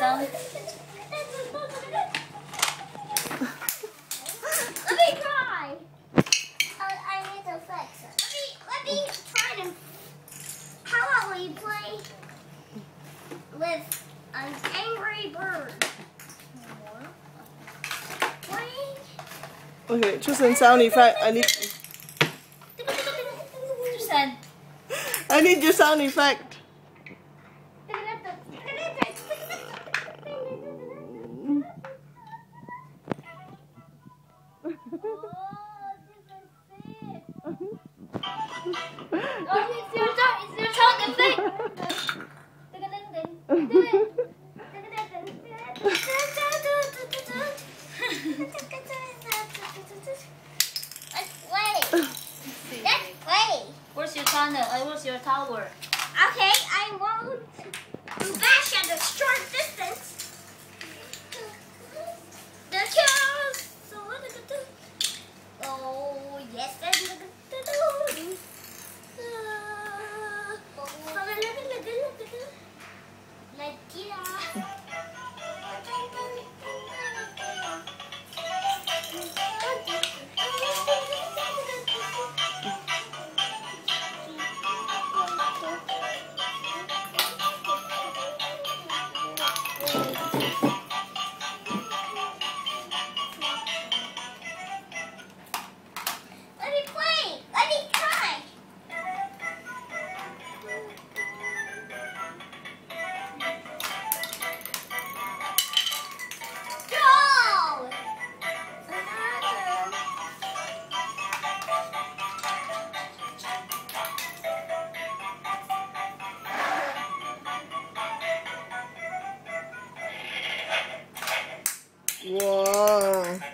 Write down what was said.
some. Let me try. I need to fix it. Let me try to. How about we play with an Angry Bird? Okay, Tristan, sound effect. I need your sound effect. It's your sound effect. Let's play. Where's your tunnel? Where's your tower? Okay, I won't bash at a short distance. The kills. So what are gonna do? Oh yes, Wow.